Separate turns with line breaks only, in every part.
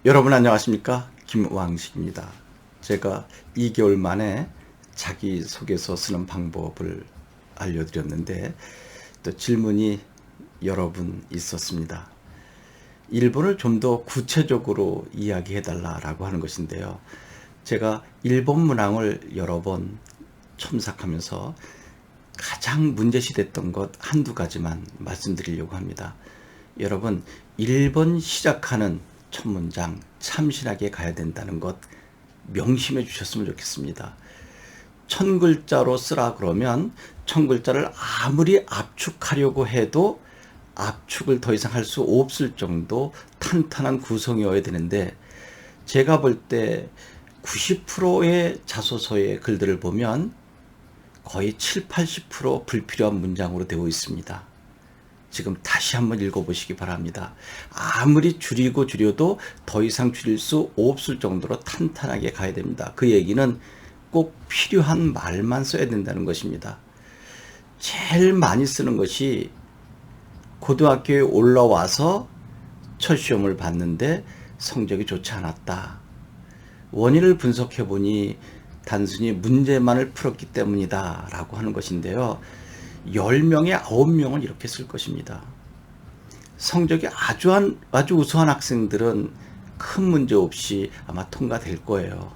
여러분 안녕하십니까? 김왕식입니다. 제가 2개월 만에 자기소개서 쓰는 방법을 알려드렸는데 또 질문이 여러 분 있었습니다. 1번을 좀 더 구체적으로 이야기해달라고 하는 것인데요. 제가 일본 문항을 여러 번 첨삭하면서 가장 문제시 됐던 것 한두 가지만 말씀드리려고 합니다. 여러분, 1번 시작하는 첫 문장 참신하게 가야 된다는 것 명심해 주셨으면 좋겠습니다. 1000글자로 쓰라 그러면 1000글자를 아무리 압축하려고 해도 압축을 더 이상 할 수 없을 정도 탄탄한 구성이어야 되는데, 제가 볼 때 90%의 자소서의 글들을 보면 거의 70~80% 불필요한 문장으로 되어 있습니다. 지금 다시 한번 읽어보시기 바랍니다. 아무리 줄여도 더 이상 줄일 수 없을 정도로 탄탄하게 가야 됩니다. 그 얘기는 꼭 필요한 말만 써야 된다는 것입니다. 제일 많이 쓰는 것이 고등학교에 올라와서 첫 시험을 봤는데 성적이 좋지 않았다. 원인을 분석해 보니 단순히 문제만을 풀었기 때문이다 라고 하는 것인데요. 10명에 9명은 이렇게 쓸 것입니다. 성적이 아주 우수한 학생들은 큰 문제 없이 아마 통과될 거예요.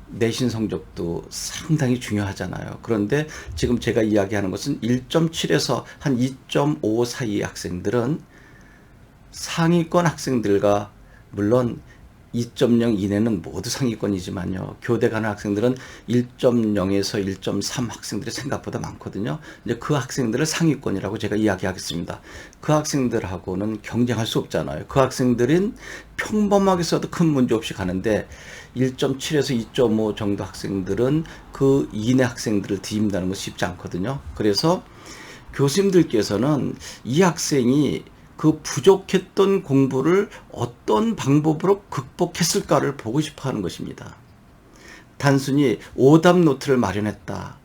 내신 성적도 상당히 중요하잖아요. 그런데 지금 제가 이야기하는 것은 1.7에서 한 2.5 사이의 학생들은 상위권 학생들과, 물론 2.0 이내는 모두 상위권이지만요, 교대 가는 학생들은 1.0에서 1.3 학생들이 생각보다 많거든요. 이제 그 학생들을 상위권이라고 제가 이야기하겠습니다. 그 학생들하고는 경쟁할 수 없잖아요. 그 학생들은 평범하게 써도 큰 문제 없이 가는데 1.7에서 2.5 정도 학생들은 그 이내 학생들을 뒤집는다는 것이 쉽지 않거든요. 그래서 교수님들께서는 이 학생이 그 부족했던 공부를 어떤 방법으로 극복했을까를 보고 싶어 하는 것입니다. 단순히 오답 노트를 마련했다,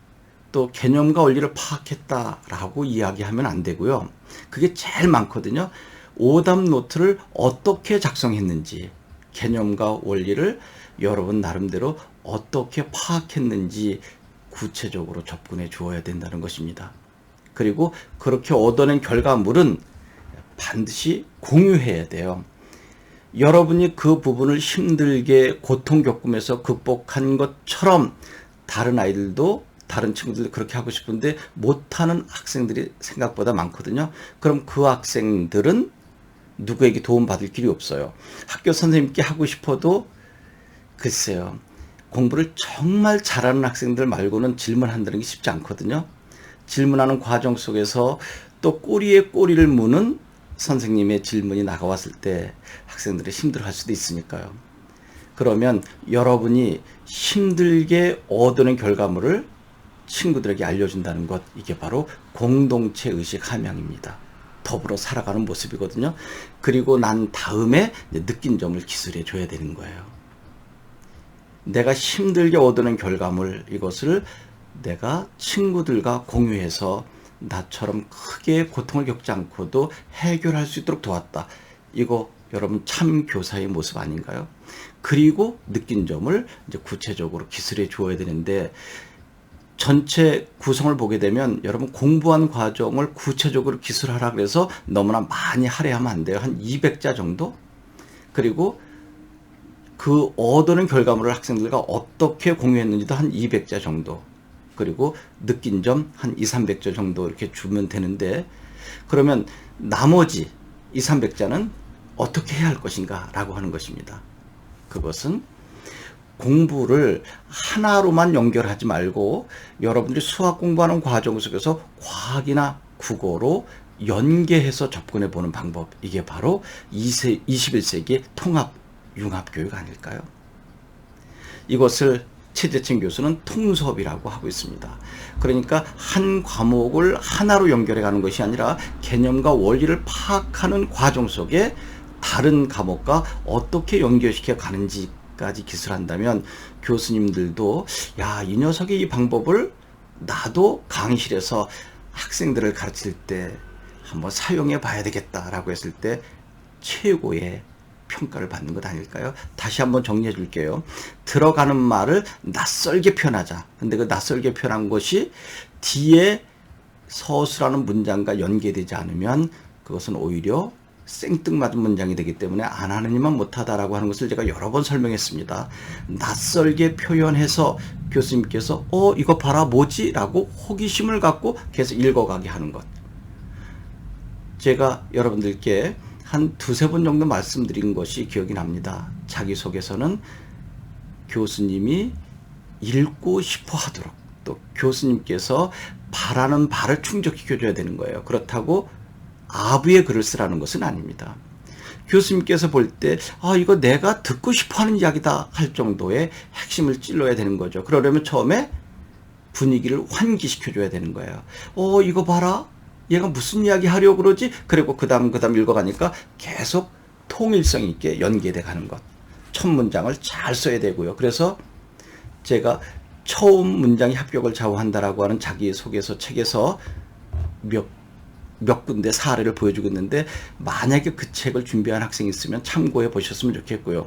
또 개념과 원리를 파악했다라고 이야기하면 안 되고요. 그게 제일 많거든요. 오답 노트를 어떻게 작성했는지, 개념과 원리를 여러분 나름대로 어떻게 파악했는지 구체적으로 접근해 주어야 된다는 것입니다. 그리고 그렇게 얻어낸 결과물은 반드시 공유해야 돼요. 여러분이 그 부분을 힘들게 고통 겪으면서 극복한 것처럼 다른 아이들도, 다른 친구들도 그렇게 하고 싶은데 못하는 학생들이 생각보다 많거든요. 그럼 그 학생들은 누구에게 도움받을 길이 없어요. 학교 선생님께 하고 싶어도 글쎄요, 공부를 정말 잘하는 학생들 말고는 질문한다는 게 쉽지 않거든요. 질문하는 과정 속에서 또 꼬리에 꼬리를 무는 선생님의 질문이 나가왔을 때 학생들이 힘들어할 수도 있으니까요. 그러면 여러분이 힘들게 얻어낸 결과물을 친구들에게 알려준다는 것, 이게 바로 공동체 의식 함양입니다. 더불어 살아가는 모습이거든요. 그리고 난 다음에 느낀 점을 기술해 줘야 되는 거예요. 내가 힘들게 얻어낸 결과물, 이것을 내가 친구들과 공유해서 나처럼 크게 고통을 겪지 않고도 해결할 수 있도록 도왔다. 이거 여러분 참 교사의 모습 아닌가요? 그리고 느낀 점을 이제 구체적으로 기술해 주어야 되는데, 전체 구성을 보게 되면 여러분 공부한 과정을 구체적으로 기술하라 그래서 너무나 많이 할애하면 안 돼요. 한 200자 정도? 그리고 그 얻어낸 결과물을 학생들과 어떻게 공유했는지도 한 200자 정도. 그리고 느낀 점 한 200~300자 정도 이렇게 주면 되는데, 그러면 나머지 200~300자는 어떻게 해야 할 것인가 라고 하는 것입니다. 그것은 공부를 하나로만 연결하지 말고 여러분들이 수학 공부하는 과정 속에서 과학이나 국어로 연계해서 접근해 보는 방법, 이게 바로 21세기 통합 융합교육 아닐까요? 이것을 최재천 교수는 통수업이라고 하고 있습니다. 그러니까 한 과목을 하나로 연결해 가는 것이 아니라 개념과 원리를 파악하는 과정 속에 다른 과목과 어떻게 연결시켜 가는지까지 기술한다면 교수님들도 야, 이 녀석의 이 방법을 나도 강의실에서 학생들을 가르칠 때 한번 사용해 봐야 되겠다라고 했을 때 최고의 평가를 받는 것 아닐까요? 다시 한번 정리해 줄게요. 들어가는 말을 낯설게 표현하자. 근데 그 낯설게 표현한 것이 뒤에 서술하는 문장과 연계되지 않으면 그것은 오히려 생뚱맞은 문장이 되기 때문에 안 하느니만 못하다라고 하는 것을 제가 여러 번 설명했습니다. 낯설게 표현해서 교수님께서 이거 봐라 뭐지? 라고 호기심을 갖고 계속 읽어가게 하는 것. 제가 여러분들께 한 두세 번 정도 말씀드린 것이 기억이 납니다. 자기소개서는 교수님이 읽고 싶어 하도록 또 교수님께서 바라는 바를 충족시켜줘야 되는 거예요. 그렇다고 아부의 글을 쓰라는 것은 아닙니다. 교수님께서 볼 때 이거 내가 듣고 싶어하는 이야기다 할 정도의 핵심을 찔러야 되는 거죠. 그러려면 처음에 분위기를 환기시켜줘야 되는 거예요. 이거 봐라. 얘가 무슨 이야기 하려고 그러지? 그리고 그 다음 읽어가니까 계속 통일성 있게 연계돼 가는 것. 첫 문장을 잘 써야 되고요. 그래서 제가 처음 문장이 합격을 좌우한다라고 하는 자기소개서 책에서 몇 군데 사례를 보여주고 있는데 만약에 그 책을 준비한 학생이 있으면 참고해 보셨으면 좋겠고요.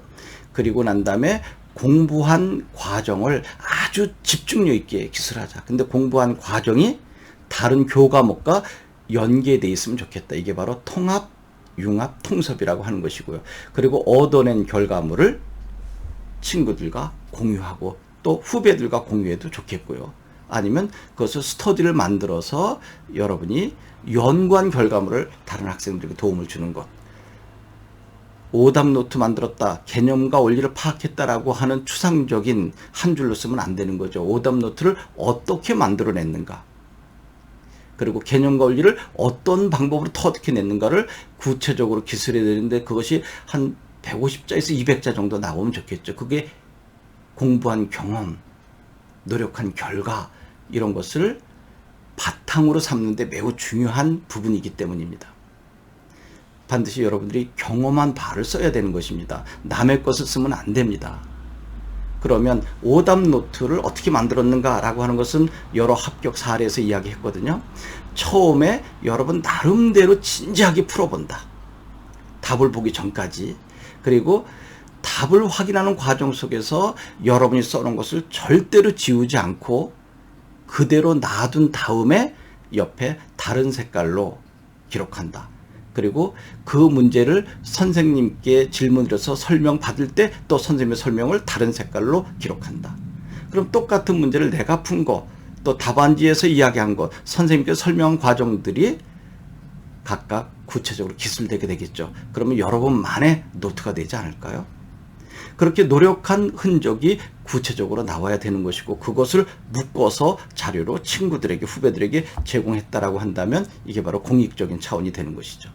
그리고 난 다음에 공부한 과정을 아주 집중력 있게 기술하자. 근데 공부한 과정이 다른 교과목과 연계되어 있으면 좋겠다. 이게 바로 통합, 융합, 통섭이라고 하는 것이고요. 그리고 얻어낸 결과물을 친구들과 공유하고 또 후배들과 공유해도 좋겠고요. 아니면 그것을 스터디를 만들어서 여러분이 연구한 결과물을 다른 학생들에게 도움을 주는 것. 오답 노트 만들었다, 개념과 원리를 파악했다라고 하는 추상적인 한 줄로 쓰면 안 되는 거죠. 오답 노트를 어떻게 만들어냈는가, 그리고 개념과 원리를 어떤 방법으로 터득해 냈는가를 구체적으로 기술해야 되는데 그것이 한 150자에서 200자 정도 나오면 좋겠죠. 그게 공부한 경험, 노력한 결과 이런 것을 바탕으로 삼는데 매우 중요한 부분이기 때문입니다. 반드시 여러분들이 경험한 바를 써야 되는 것입니다. 남의 것을 쓰면 안 됩니다. 그러면 오답 노트를 어떻게 만들었는가라고 하는 것은 여러 합격 사례에서 이야기했거든요. 처음에 여러분 나름대로 진지하게 풀어본다. 답을 보기 전까지. 그리고 답을 확인하는 과정 속에서 여러분이 써놓은 것을 절대로 지우지 않고 그대로 놔둔 다음에 옆에 다른 색깔로 기록한다. 그리고 그 문제를 선생님께 질문드려서 설명 받을 때 또 선생님의 설명을 다른 색깔로 기록한다. 그럼 똑같은 문제를 내가 푼 거, 또 답안지에서 이야기한 것, 선생님께 설명한 과정들이 각각 구체적으로 기술되게 되겠죠. 그러면 여러분만의 노트가 되지 않을까요? 그렇게 노력한 흔적이 구체적으로 나와야 되는 것이고 그것을 묶어서 자료로 친구들에게, 후배들에게 제공했다라고 한다면 이게 바로 공익적인 차원이 되는 것이죠.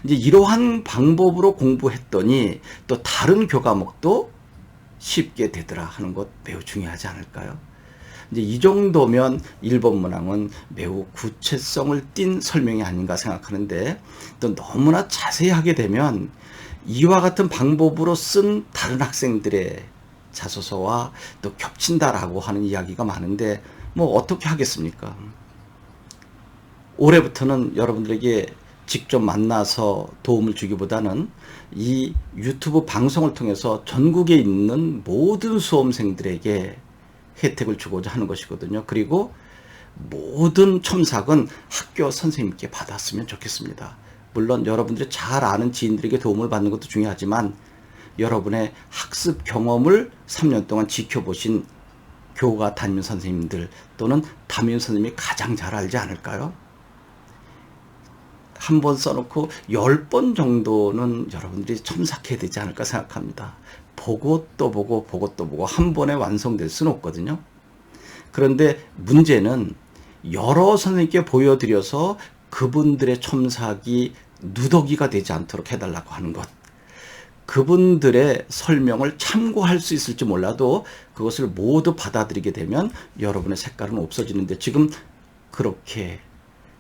이제 이러한 방법으로 공부했더니 또 다른 교과목도 쉽게 되더라 하는 것 매우 중요하지 않을까요? 이제 이 정도면 1번 문항은 매우 구체성을 띤 설명이 아닌가 생각하는데 또 너무나 자세히 하게 되면 이와 같은 방법으로 쓴 다른 학생들의 자소서와 또 겹친다라고 하는 이야기가 많은데 뭐 어떻게 하겠습니까? 올해부터는 여러분들에게 직접 만나서 도움을 주기보다는 이 유튜브 방송을 통해서 전국에 있는 모든 수험생들에게 혜택을 주고자 하는 것이거든요. 그리고 모든 첨삭은 학교 선생님께 받았으면 좋겠습니다. 물론 여러분들이 잘 아는 지인들에게 도움을 받는 것도 중요하지만 여러분의 학습 경험을 3년 동안 지켜보신 교과 담임 선생님들 또는 담임 선생님이 가장 잘 알지 않을까요? 한 번 써놓고 10번 정도는 여러분들이 첨삭해야 되지 않을까 생각합니다. 보고 또 보고 보고 또 보고 한 번에 완성될 수는 없거든요. 그런데 문제는 여러 선생님께 보여드려서 그분들의 첨삭이 누더기가 되지 않도록 해달라고 하는 것. 그분들의 설명을 참고할 수 있을지 몰라도 그것을 모두 받아들이게 되면 여러분의 색깔은 없어지는데 지금 그렇게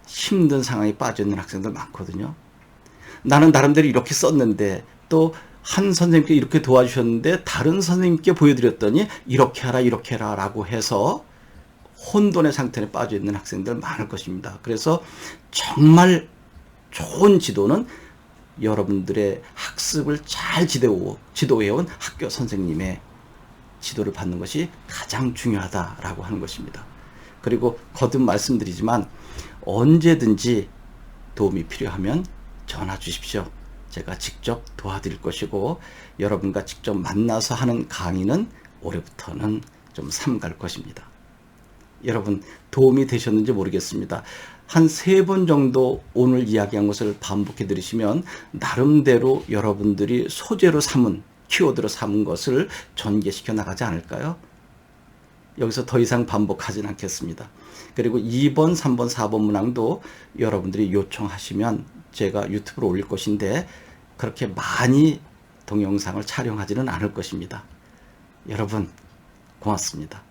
힘든 상황에 빠져 있는 학생들 많거든요. 나는 나름대로 이렇게 썼는데 또 한 선생님께 이렇게 도와주셨는데 다른 선생님께 보여드렸더니 이렇게 하라 이렇게 해라 라고 해서 혼돈의 상태에 빠져 있는 학생들 많을 것입니다. 그래서 정말 좋은 지도는 여러분들의 학습을 잘 지도해온 학교 선생님의 지도를 받는 것이 가장 중요하다라고 하는 것입니다. 그리고 거듭 말씀드리지만 언제든지 도움이 필요하면 전화 주십시오. 제가 직접 도와드릴 것이고 여러분과 직접 만나서 하는 강의는 올해부터는 좀 삼갈 것입니다. 여러분 도움이 되셨는지 모르겠습니다. 한 3번 정도 오늘 이야기한 것을 반복해 들으시면 나름대로 여러분들이 소재로 삼은 키워드로 삼은 것을 전개시켜 나가지 않을까요? 여기서 더 이상 반복하진 않겠습니다. 그리고 2번, 3번, 4번 문항도 여러분들이 요청하시면 제가 유튜브로 올릴 것인데 그렇게 많이 동영상을 촬영하지는 않을 것입니다. 여러분 고맙습니다.